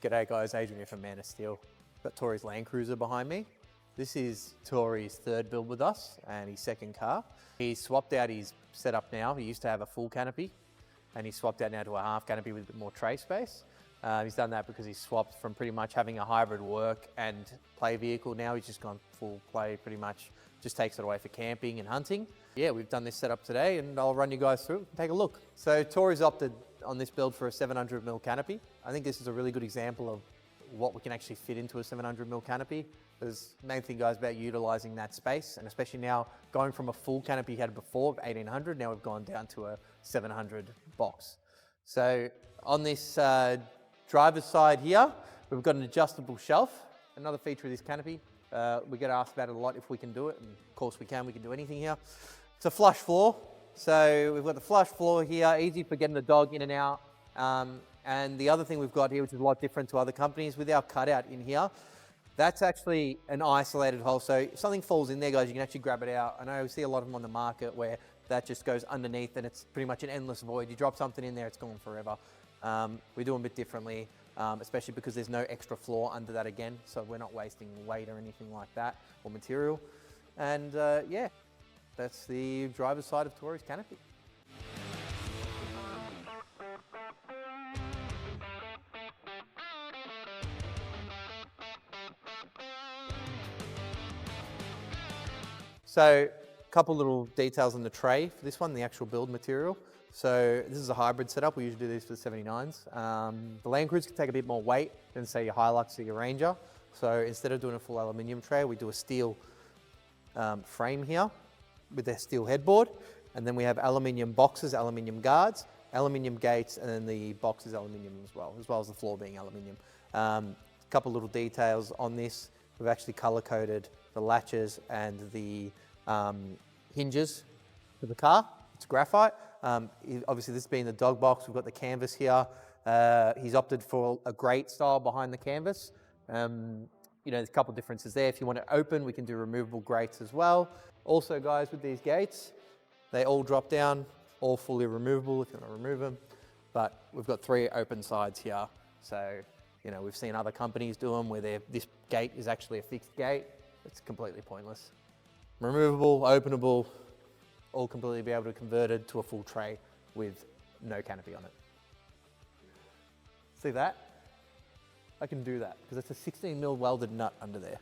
G'day guys, Adrian here from Man of Steel. Got Torey's LandCruiser behind me. This is Torey's third build with us and his second car. He swapped out his setup now. He used to have a full canopy and he swapped out now to a half canopy with a bit more tray space. He's done that because he's swapped from pretty much having a hybrid work and play vehicle. Now he's just gone full play pretty much, just takes it away for camping and hunting. Yeah, we've done this setup today and I'll run you guys through it and take a look. So Torey's opted on this build for a 700mm canopy. I think this is a really good example of what we can actually fit into a 700mm canopy. There's the main thing, guys, about utilizing that space, and especially now going from a full canopy he had before of 1800, now we've gone down to a 700 box. So on this driver's side here, we've got an adjustable shelf. Another feature of this canopy, we get asked about it a lot if we can do it, and of course we can do anything here. It's a flush floor. So we've got the flush floor here, easy for getting the dog in and out. And the other thing we've got here, which is a lot different to other companies, with our cutout in here, that's actually an isolated hole. So if something falls in there, guys, you can actually grab it out. I know we see a lot of them on the market where that just goes underneath and it's pretty much an endless void. You drop something in there, it's gone forever. We do them a bit differently, especially because there's no extra floor under that again. So we're not wasting weight or anything like that or material. And yeah. That's the driver's side of Torey's canopy. So, a couple little details on the tray for this one, the actual build material. So this is a hybrid setup. We usually do these for the 79s. The LandCruiser can take a bit more weight than say your Hilux or your Ranger. So instead of doing a full aluminium tray, we do a steel frame here with their steel headboard, and then we have aluminium boxes, aluminium guards, aluminium gates, and then the box is aluminium as well as the floor being aluminium. A couple little details on this. We've actually color coded the latches and the hinges for the car. It's graphite. Obviously this being the dog box, we've got the canvas here. He's opted for a grate style behind the canvas. You know, there's a couple differences there. If you want it open, we can do removable grates as well. Also, guys, with these gates, they all drop down, all fully removable if you want to remove them. But we've got 3 open sides here. So, you know, we've seen other companies do them where this gate is actually a fixed gate. It's completely pointless. Removable, openable, all completely be able to convert it to a full tray with no canopy on it. See that? I can do that because it's a 16mm welded nut under there.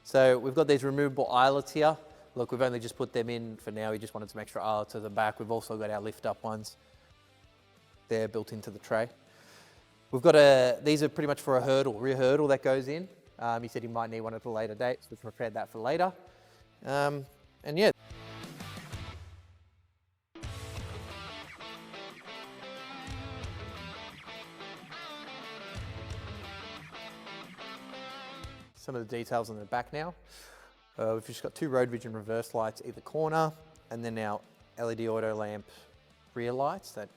So we've got these removable eyelets here. Look, we've only just put them in for now. We just wanted some extra eyelets at the back. We've also got our lift up ones. They're built into the tray. We've got these are pretty much for a rear hurdle that goes in. He said he might need one at a later date, so we've prepared that for later. And yeah. Some of the details on the back now. We've just got 2 road vision reverse lights either corner, and then our LED auto lamp rear lights that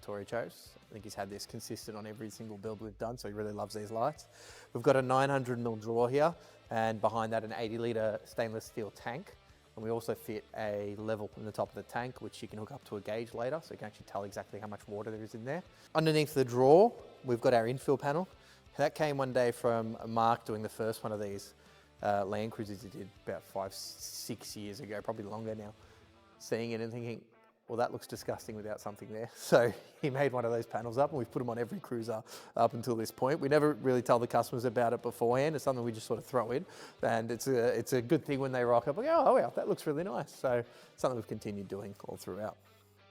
Torey chose. I think he's had this consistent on every single build we've done, so he really loves these lights. We've got a 900mm drawer here, and behind that an 80-litre stainless steel tank. And we also fit a level in the top of the tank, which you can hook up to a gauge later, so you can actually tell exactly how much water there is in there. Underneath the drawer, we've got our infill panel. That came one day from Mark doing the first one of these LandCruisers he did about 5-6 years ago, probably longer now. Seeing it and thinking, well, that looks disgusting without something there. So he made one of those panels up and we've put them on every cruiser up until this point. We never really tell the customers about it beforehand. It's something we just sort of throw in, and it's a good thing when they rock up, like, oh wow, that looks really nice. So something we've continued doing all throughout.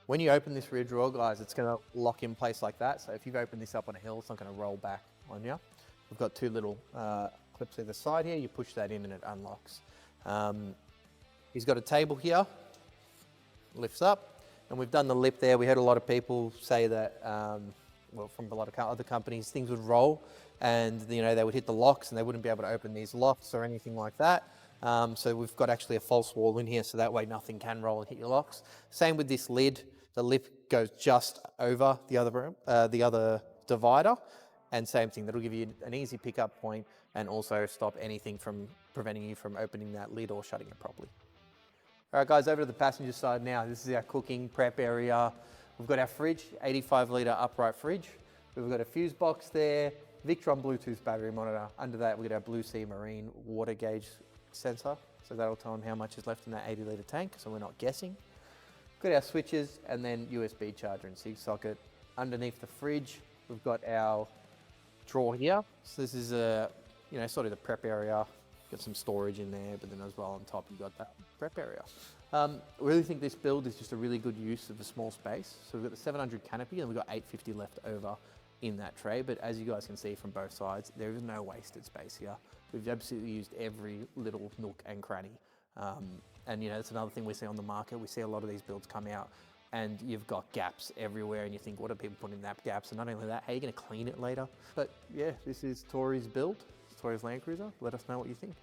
When you open this rear drawer, guys, it's gonna lock in place like that. So if you've opened this up on a hill, it's not gonna roll back on you. We've got 2 little clips either side here. You push that in and it unlocks. He's got a table here, lifts up, and we've done the lip there. We had a lot of people say that, well, from a lot of other companies, things would roll and, you know, they would hit the locks and they wouldn't be able to open these locks or anything like that. So we've got actually a false wall in here, so that way nothing can roll and hit your locks. Same with this lid. The lip goes just over the other divider. And same thing, that'll give you an easy pickup point and also stop anything from preventing you from opening that lid or shutting it properly. All right, guys, over to the passenger side now. This is our cooking prep area. We've got our fridge, 85-litre upright fridge. We've got a fuse box there, Victron Bluetooth battery monitor. Under that, we get our Blue Sea Marine water gauge sensor. So that'll tell them how much is left in that 80 litre tank, so we're not guessing. Got our switches and then USB charger and SIG socket. Underneath the fridge, we've got our drawer here. So this is sort of the prep area. Got some storage in there, but then as well on top you've got that prep area. I really think this build is just a really good use of a small space. So we've got the 700 Canopy and we've got 850 left over in that tray, but as you guys can see from both sides, there is no wasted space here. We've absolutely used every little nook and cranny. And that's another thing we see on the market. We see a lot of these builds come out and you've got gaps everywhere and you think, what are people putting in that gaps? And not only that, how are you gonna clean it later? But yeah, this is Torey's build. It's Toyota LandCruiser. Let us know what you think.